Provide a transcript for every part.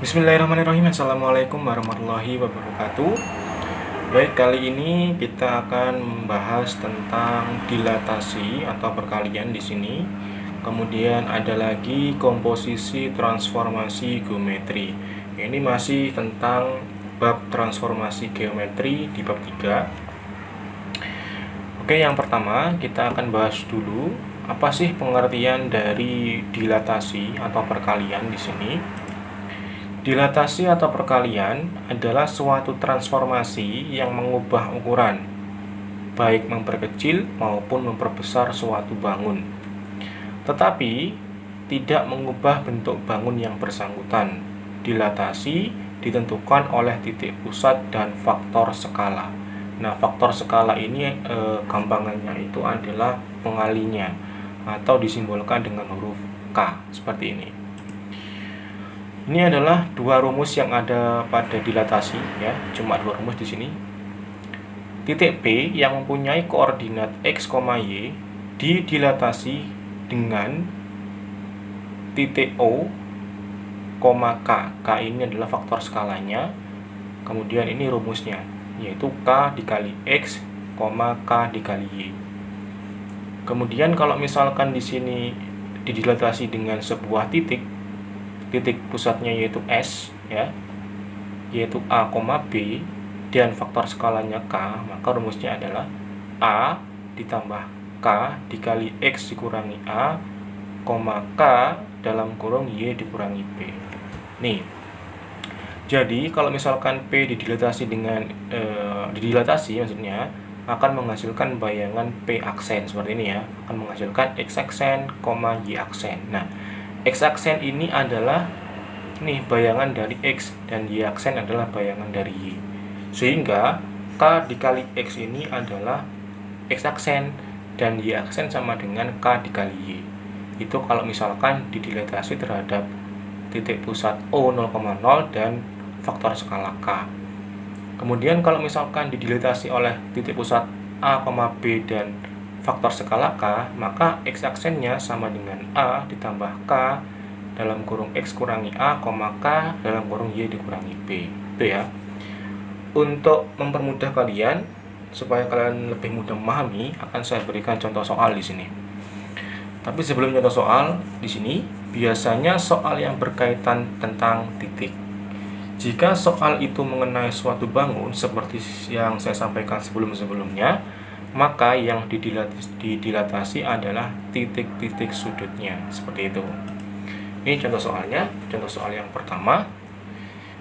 Bismillahirrahmanirrahim. Assalamualaikum warahmatullahi wabarakatuh. Baik, kali ini kita akan membahas tentang dilatasi atau perkalian di sini. Kemudian ada lagi komposisi transformasi geometri. Ini masih tentang bab transformasi geometri di bab 3. Oke, yang pertama kita akan bahas dulu apa sih pengertian dari dilatasi atau perkalian di sini. Dilatasi atau perkalian adalah suatu transformasi yang mengubah ukuran, baik memperkecil maupun memperbesar suatu bangun, tetapi tidak mengubah bentuk bangun yang bersangkutan. Dilatasi ditentukan oleh titik pusat dan faktor skala. Nah, faktor skala ini gampangannya itu adalah pengalinya atau disimbolkan dengan huruf K seperti ini. Ini adalah dua rumus yang ada pada dilatasi, ya, cuma dua rumus di sini. Titik P yang mempunyai koordinat x, y didilatasi dengan titik O, K. K ini adalah faktor skalanya. Kemudian ini rumusnya, yaitu K dikali X, K dikali Y. Kemudian kalau misalkan di sini didilatasi dengan sebuah titik pusatnya yaitu S, ya, yaitu A, B, dan faktor skalanya K, maka rumusnya adalah A ditambah K dikali X dikurangi A, K dalam kurung Y dikurangi P. Nih, jadi kalau misalkan P didilatasi dengan didilatasi maksudnya akan menghasilkan bayangan P aksen seperti ini, ya, akan menghasilkan X aksen, Y aksen. Nah, X aksen ini adalah bayangan dari X dan Y aksen adalah bayangan dari Y. Sehingga K dikali X ini adalah X aksen dan Y aksen sama dengan K dikali Y. Itu kalau misalkan didilatasi terhadap titik pusat O 0,0 dan faktor skala K. Kemudian kalau misalkan didilatasi oleh titik pusat A, B dan faktor skala K, maka X aksennya sama dengan A ditambah K dalam kurung X kurangi A, K dalam kurung Y dikurangi P. Itu ya. Untuk mempermudah kalian supaya kalian lebih mudah memahami, akan saya berikan contoh soal di sini. Tapi sebelum contoh soal di sini, biasanya soal yang berkaitan tentang titik. Jika soal itu mengenai suatu bangun seperti yang saya sampaikan sebelum-sebelumnya, maka yang didilatasi adalah titik-titik sudutnya, seperti itu. Ini contoh soalnya, contoh soal yang pertama.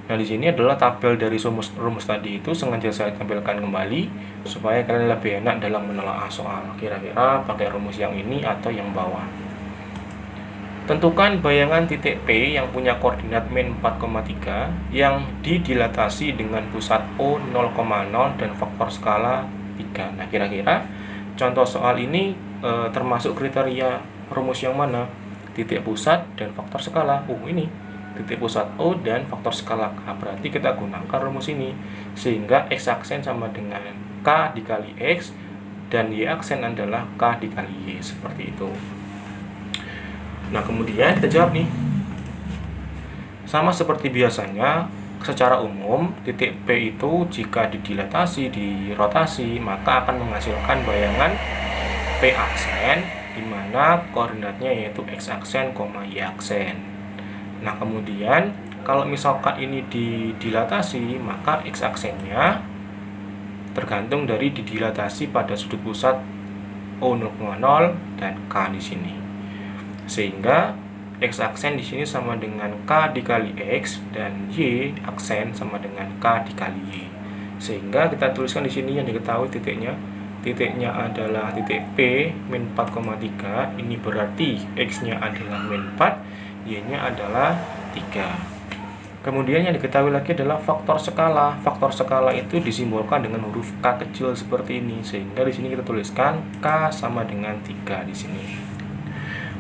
Nah, di sini adalah tabel dari rumus tadi itu sengaja saya tampilkan kembali supaya kalian lebih enak dalam menelaah soal. Kira-kira pakai rumus yang ini atau yang bawah. Tentukan bayangan titik P yang punya koordinat min 4,3 yang didilatasi dengan pusat O 0,0 dan faktor skala 3. Nah, kira-kira contoh soal ini termasuk kriteria rumus yang mana? Titik pusat dan faktor skala. Ini titik pusat O dan faktor skala K. Berarti kita gunakan rumus ini sehingga X aksen sama dengan K dikali X dan Y aksen adalah K dikali Y, seperti itu. Nah, kemudian kita jawab nih. Sama seperti biasanya, secara umum titik P itu jika didilatasi, dirotasi, maka akan menghasilkan bayangan P aksen di mana koordinatnya yaitu X aksen, Y aksen. Nah, kemudian kalau misalkan ini didilatasi, maka X aksennya tergantung dari didilatasi pada sudut pusat O 0,0 dan K di sini. Sehingga X aksen di sini sama dengan K dikali X dan Y aksen sama dengan K dikali Y. Sehingga kita tuliskan di sini yang diketahui titiknya. Titiknya adalah titik P min 4,3. Ini berarti X-nya adalah min 4, Y-nya adalah 3. Kemudian yang diketahui lagi adalah faktor skala. Faktor skala itu disimbolkan dengan huruf K kecil seperti ini. Sehingga di sini kita tuliskan K sama dengan 3 di sini.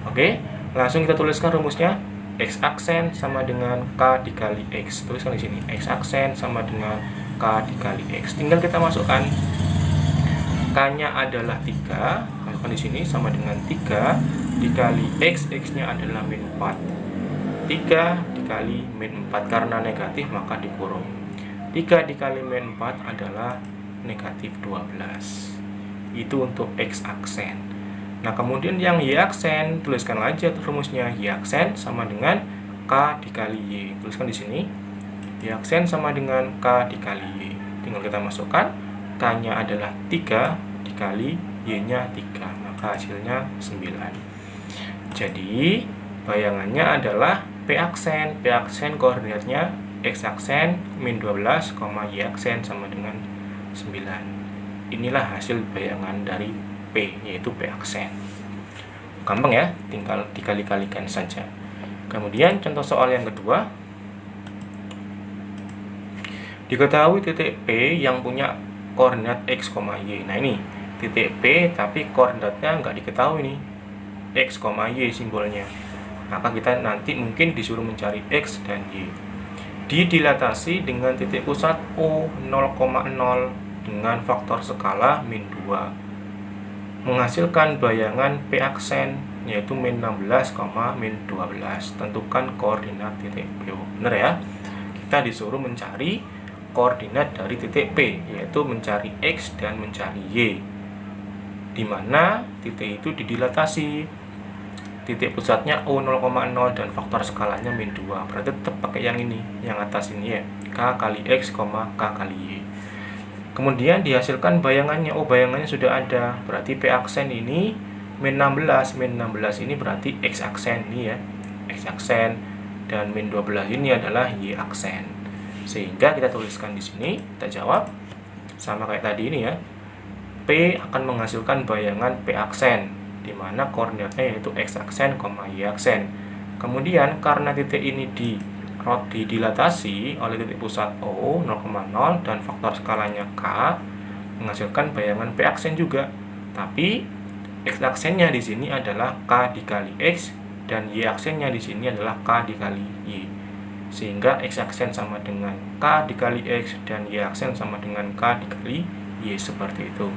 Oke, langsung kita tuliskan rumusnya. X aksen sama dengan K dikali X. Tuliskan di sini. X aksen sama dengan K dikali X. Tinggal kita masukkan K-nya adalah 3. Masukkan di sini sama dengan 3 dikali X. X-nya adalah min 4. 3 dikali min 4. Karena negatif maka dikurung. 3 dikali min 4 adalah negatif 12. Itu untuk X aksen. Nah, kemudian yang Y aksen, tuliskan aja rumusnya. Y aksen sama dengan K dikali Y. Tuliskan di sini. Y aksen sama dengan K dikali Y. Tinggal kita masukkan. K-nya adalah 3 dikali Y-nya 3. Maka hasilnya 9. Jadi, bayangannya adalah P aksen. P aksen koordinatnya X aksen min 12, Y aksen sama dengan 9. Inilah hasil bayangan dari P, yaitu P aksen. Gampang ya, tinggal dikali-kalikan saja. Kemudian contoh soal yang kedua. Diketahui titik P yang punya koordinat X, Y. Nah ini, titik P tapi koordinatnya nggak diketahui nih. X, Y simbolnya. Maka kita nanti mungkin disuruh mencari X dan Y. Didilatasi dengan titik pusat O 0,0 dengan faktor skala min 2. Menghasilkan bayangan P aksen yaitu min 16, min 12. Tentukan koordinat titik P. Benar ya? Kita disuruh mencari koordinat dari titik P, yaitu mencari X dan mencari Y. Di mana titik itu didilatasi. Titik pusatnya O 0,0 dan faktor skalanya min 2. Berarti tetap pakai yang ini, yang atas ini ya. K kali X, K kali Y. Kemudian dihasilkan bayangannya. Oh, bayangannya sudah ada. Berarti P aksen ini min 16. Min 16 ini berarti X aksen ini ya. X aksen. Dan min 12 ini adalah Y aksen. Sehingga kita tuliskan di sini, kita jawab sama kayak tadi ini ya. P akan menghasilkan bayangan P aksen, di mana koordinatnya yaitu X aksen, Y aksen. Kemudian karena titik ini didilatasi oleh titik pusat O 0,0 dan faktor skalanya K, menghasilkan bayangan P aksen juga. Tapi X aksennya di sini adalah K dikali X dan Y aksennya di sini adalah K dikali Y. Sehingga X aksen sama dengan K dikali X dan Y aksen sama dengan K dikali Y, seperti itu.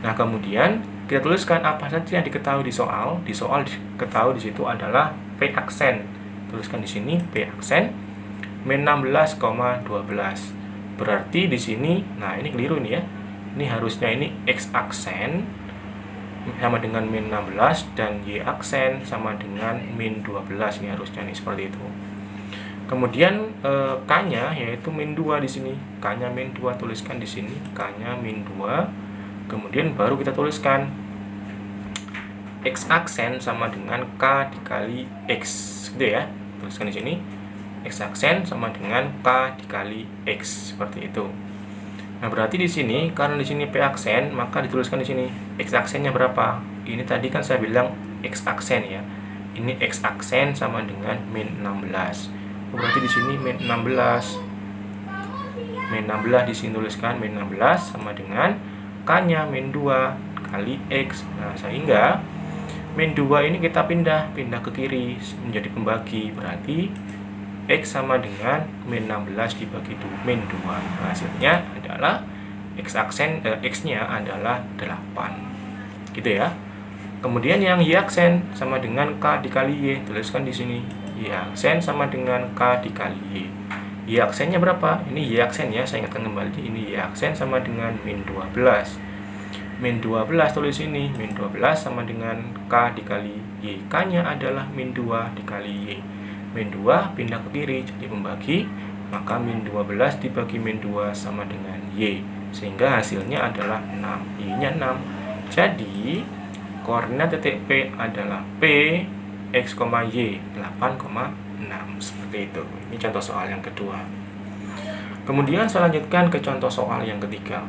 Nah, kemudian kita tuliskan apa saja yang diketahui di soal. Di soal diketahui di situ adalah P aksen. Tuliskan di sini P aksen min 16, 12. Berarti di sini, nah ini keliru nih ya. Ini harusnya ini X aksen sama dengan min 16 dan Y aksen sama dengan min 12. Ini harusnya nih seperti itu. Kemudian K-nya yaitu min 2 di sini. K-nya min 2, tuliskan di sini K-nya min 2. Kemudian baru kita tuliskan X aksen sama dengan K dikali X, gitu ya. Tuliskan di sini X aksen sama dengan K dikali X, seperti itu. Nah, berarti di sini karena di sini P aksen, maka dituliskan di sini X aksennya berapa? Ini tadi kan saya bilang X aksen ya. Ini X aksen sama dengan min 16. Berarti di sini min 16. Min 16 di sini tuliskan min 16 sama dengan K-nya min 2 kali X. Nah, sehingga min 2 ini kita pindah ke kiri menjadi pembagi. Berarti X sama dengan min 16 dibagi min 2. Nah, hasilnya adalah X aksen, X-nya adalah 8. Gitu ya. Kemudian yang Y aksen sama dengan K dikali Y. Tuliskan di sini. Y aksen sama dengan K dikali Y. Y aksennya berapa? Ini Y aksen ya, saya ingatkan kembali. Ini Y aksen sama dengan min 12. Min 12 tulis ini, min 12 sama dengan K dikali Y. K-nya adalah min 2 dikali Y. Min 2 pindah ke kiri jadi pembagi, maka min 12 dibagi min 2 sama dengan Y. Sehingga hasilnya adalah 6. Y-nya 6. Jadi koordinat titik P adalah P X, Y 8,6. Seperti itu. Ini contoh soal yang kedua. Kemudian saya lanjutkan ke contoh soal yang ketiga.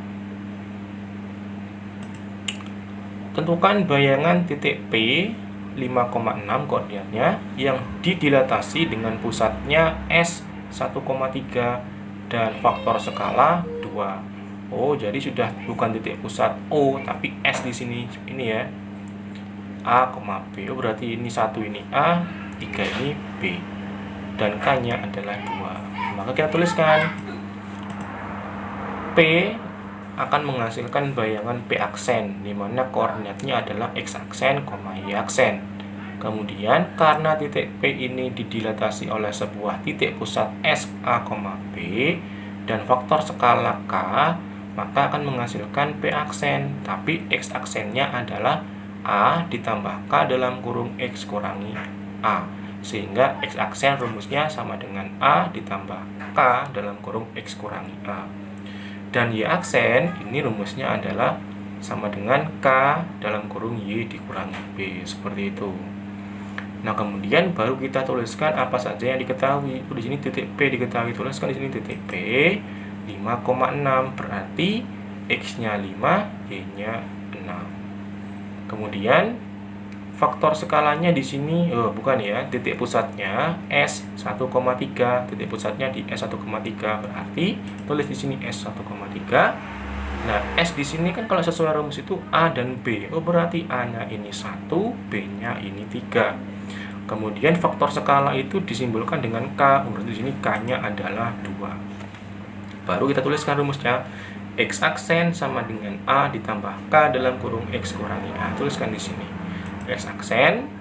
Tentukan bayangan titik P 5,6 koordinatnya yang didilatasi dengan pusatnya S 1,3 dan faktor skala 2. Oh, jadi sudah bukan titik pusat O tapi S di sini. Ini ya. A, B. Oh, berarti ini 1 ini A, 3 ini B. Dan K-nya adalah 2. Maka kita tuliskan P akan menghasilkan bayangan P aksen, di mana koordinatnya adalah X aksen, Y aksen. Kemudian karena titik P ini didilatasi oleh sebuah titik pusat S, A, B dan faktor skala K, maka akan menghasilkan P aksen, tapi X aksennya adalah A ditambah K dalam kurung X kurangi A, sehingga X aksen rumusnya sama dengan A ditambah K dalam kurung X kurangi A. Dan Y aksen ini rumusnya adalah sama dengan K dalam kurung Y dikurangi B, seperti itu. Nah, kemudian baru kita tuliskan apa saja yang diketahui. Di sini titik P diketahui, tuliskan di sini titik P 5,6, berarti X-nya 5, Y-nya 6. Kemudian faktor skalanya di sini bukan ya, titik pusatnya S 1,3, titik pusatnya di S 1,3, berarti tulis di sini S 1,3. Nah, S di sini kan kalau sesuai rumus itu A dan B. Berarti A-nya ini 1, B-nya ini 3. Kemudian faktor skala itu disimbolkan dengan K. Berarti di sini K-nya adalah 2. Baru kita tuliskan rumusnya. X aksen sama dengan A ditambah K dalam kurung X kurangi A. Tuliskan di sini. X aksen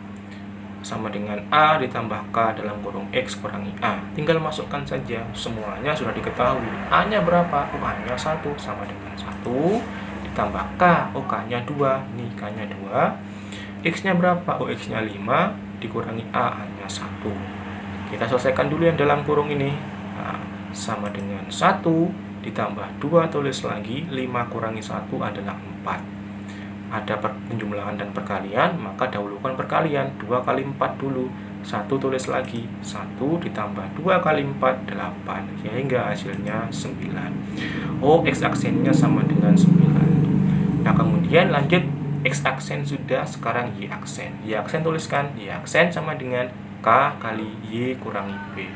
sama dengan A ditambah K dalam kurung X kurangi A. Tinggal masukkan saja. Semuanya sudah diketahui. A-nya berapa? A-nya 1 sama dengan 1 ditambah K. K-nya 2. Nih K-nya 2. X-nya berapa? X-nya 5 dikurangi A hanya 1. Kita selesaikan dulu yang dalam kurung ini. Nah, sama dengan 1 ditambah 2, tulis lagi 5 kurangi 1 adalah 4. Ada penjumlahan dan perkalian, maka dahulukan perkalian. 2 kali 4 dulu. 1 tulis lagi. 1 ditambah 2 kali 4 8, sehingga hasilnya 9. X aksennya sama dengan 9. Nah, kemudian lanjut. X aksen sudah, sekarang Y aksen. Y aksen tuliskan, Y aksen sama dengan K kali Y kurangi B.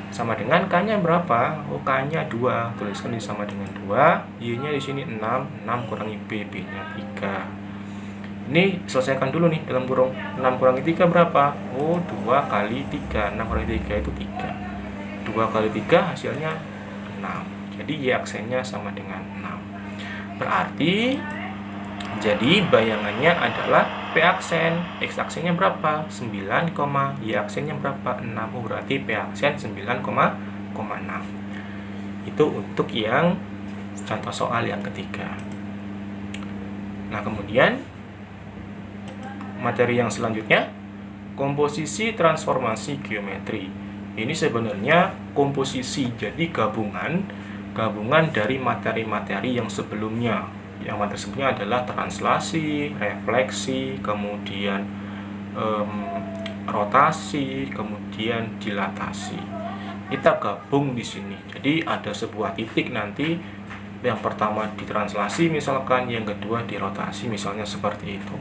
Sama dengan K-nya berapa? K-nya 2. Tuliskan ini sama dengan 2. Y-nya di sini 6, 6 kurangi B, B-nya 3. Ini selesaikan dulu nih dalam kurung. 6 kurangi 3 berapa? 2 kali 3. 6 kurangi 3 itu 3. 2 kali 3 hasilnya 6. Jadi Y aksennya sama dengan 6. Berarti jadi bayangannya adalah P aksen. X aksennya berapa? 9, Y aksennya berapa? 6. Berarti P aksen 9,6. Itu untuk yang contoh soal yang ketiga. Nah, kemudian materi yang selanjutnya, komposisi transformasi geometri. Ini sebenarnya komposisi, jadi gabungan dari materi-materi yang sebelumnya. Yang materi sebelumnya adalah translasi, refleksi, kemudian rotasi, kemudian dilatasi. Kita gabung di sini. Jadi ada sebuah titik nanti, yang pertama di translasi misalkan, yang kedua di rotasi misalnya, seperti itu.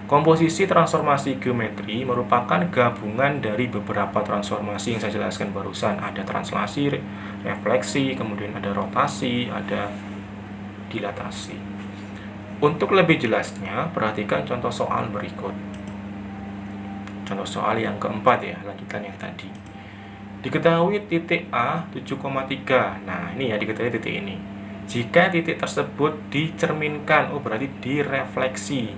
Komposisi transformasi geometri merupakan gabungan dari beberapa transformasi yang saya jelaskan barusan. Ada translasi, refleksi, kemudian ada rotasi, ada dilatasi. Untuk lebih jelasnya, perhatikan contoh soal berikut. Contoh soal yang keempat ya, lanjutan yang tadi. Diketahui titik A 7,3. Nah, ini ya diketahui titik ini. Jika titik tersebut dicerminkan, berarti direfleksi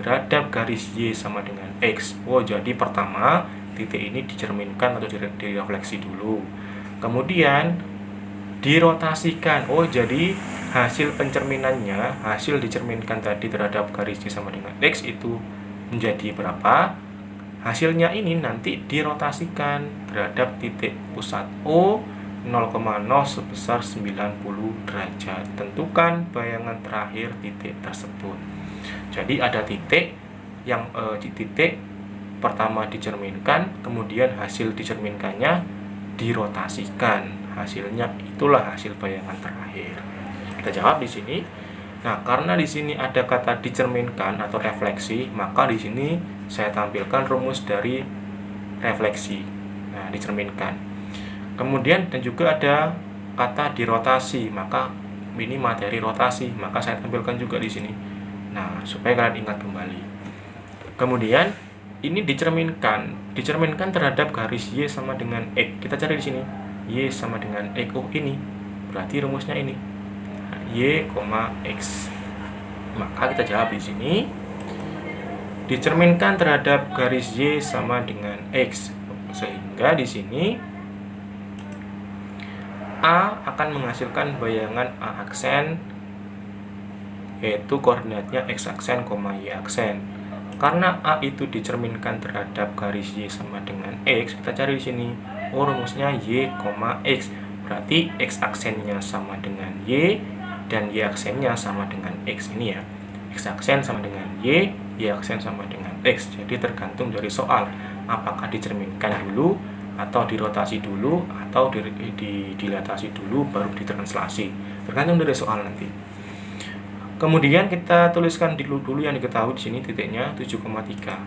terhadap garis Y sama dengan X. Jadi pertama titik ini dicerminkan atau direfleksi dulu. Kemudian dirotasikan. Jadi hasil pencerminannya, hasil dicerminkan tadi terhadap garis Y sama dengan X itu menjadi berapa? Hasilnya ini nanti dirotasikan terhadap titik pusat O 0,0 sebesar 90 derajat. Tentukan bayangan terakhir titik tersebut. Jadi ada titik yang titik pertama dicerminkan, kemudian hasil dicerminkannya dirotasikan. Hasilnya itulah hasil bayangan terakhir. Kita jawab di sini. Nah, karena di sini ada kata dicerminkan atau refleksi, maka di sini saya tampilkan rumus dari refleksi. Nah, dicerminkan. Kemudian dan juga ada kata dirotasi, maka ini materi rotasi, maka saya tampilkan juga di sini. Nah, supaya kalian ingat kembali. Kemudian ini dicerminkan terhadap garis Y sama dengan X. Kita cari di sini. Y sama dengan X. Ini berarti rumusnya ini. Y, X. Maka kita jawab di sini. dicerminkan terhadap garis Y sama dengan X. Sehingga di sini A akan menghasilkan bayangan A aksen, yaitu koordinatnya X aksen, Y aksen. Karena A itu dicerminkan terhadap garis Y sama dengan X, kita cari di sini. Rumusnya Y, X. Berarti X aksennya sama dengan Y dan Y aksennya sama dengan X ini ya. X aksen sama dengan Y aksen sama dengan X. Jadi tergantung dari soal, apakah dicerminkan dulu atau dirotasi dulu atau dilatasi dulu baru ditranslasi. Tergantung dari soal nanti. Kemudian kita tuliskan dulu yang diketahui di sini titiknya 7,3.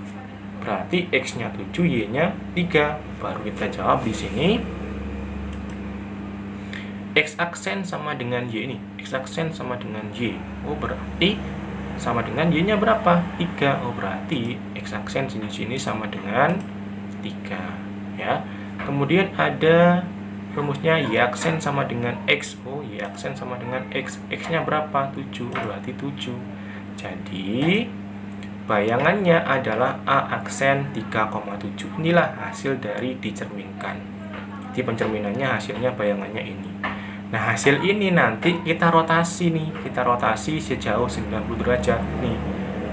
Berarti X-nya 7, Y-nya 3. Baru kita jawab di sini. X aksen sama dengan Y ini. X aksen sama dengan Y. Berarti sama dengan Y-nya berapa? 3. Berarti X aksen sini sama dengan 3 ya. Kemudian ada rumusnya Y aksen sama dengan X. Y aksen sama dengan X. X-nya berapa? 7. Berarti 7. Jadi bayangannya adalah A aksen 3,7. Inilah hasil dari dicerminkan. Jadi pencerminannya hasilnya bayangannya ini. Nah, hasil ini nanti kita rotasi nih. Kita rotasi sejauh 90 derajat nih.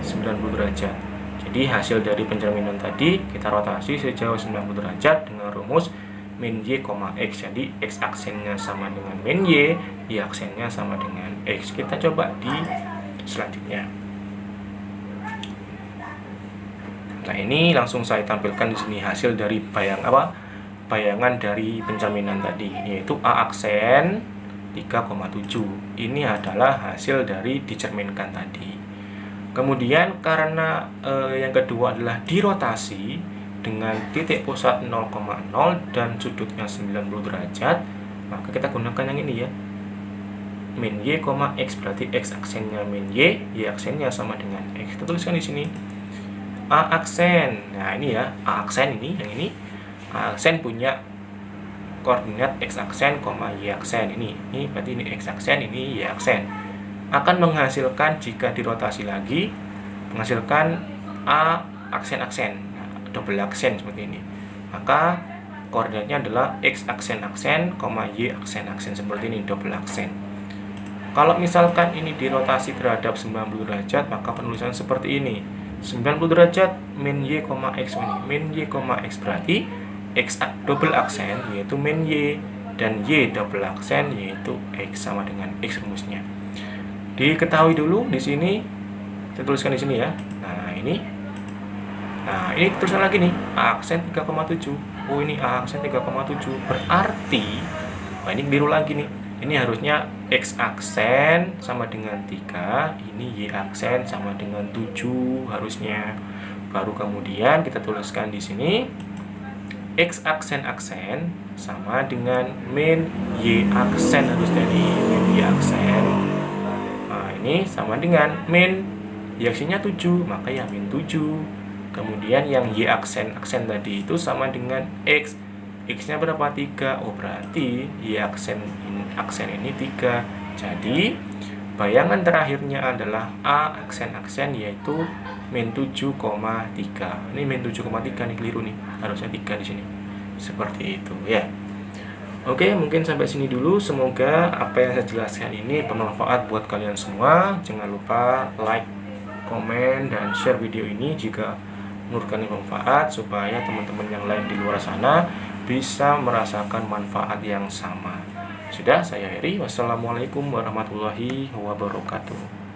90 derajat. Jadi hasil dari pencerminan tadi kita rotasi sejauh 90 derajat dengan rumus min Y, X. Jadi X aksennya sama dengan min Y aksennya sama dengan X. Kita coba di selanjutnya. Nah, ini langsung saya tampilkan di sini hasil dari bayangan dari pencerminan tadi, yaitu A aksen 3,7. Ini adalah hasil dari dicerminkan tadi. Kemudian karena yang kedua adalah dirotasi dengan titik pusat 0,0 dan sudutnya 90 derajat, maka kita gunakan yang ini ya, min Y, X. Berarti X aksennya min Y aksennya sama dengan X. Kita tuliskan di sini A aksen. Nah, ini ya, A aksen ini, yang ini A aksen punya koordinat X aksen, Y aksen. Ini berarti ini X aksen, ini Y aksen. Akan menghasilkan, jika dirotasi lagi, menghasilkan A aksen-aksen. Double aksen seperti ini. Maka koordinatnya adalah X aksen-aksen, Y aksen-aksen seperti ini, double aksen. Kalau misalkan ini dirotasi terhadap 90 derajat, maka penulisan seperti ini. 90 derajat min Y, X ini. Min Y, X berarti X double aksen yaitu min Y dan Y double aksen yaitu X sama dengan X rumusnya. Diketahui dulu di sini. Saya tuliskan di sini ya. Nah, ini tulisan lagi nih, A aksen 3,7. Ini A aksen 3,7. Berarti, ini biru lagi nih. Ini harusnya X aksen sama dengan 3, ini Y aksen sama dengan 7 harusnya. Baru kemudian kita tuliskan di sini X aksen sama dengan min Y aksen harusnya nih, min Y aksen. Nah, ini sama dengan min Y aksennya 7, maka ya min 7. Kemudian yang Y aksen tadi itu sama dengan X. X-nya berapa? 3. Berarti Y aksen ini 3. Jadi bayangan terakhirnya adalah A aksen yaitu min 7,3. Ini min 7,3 nih, keliru nih. Harusnya 3 di sini. Seperti itu ya. Oke, mungkin sampai sini dulu. Semoga apa yang saya jelaskan ini bermanfaat buat kalian semua. Jangan lupa like, komen, dan share video ini jika menurutkan manfaat, supaya teman-teman yang lain di luar sana bisa merasakan manfaat yang sama. Sudah, saya Heri. Wassalamualaikum warahmatullahi wabarakatuh.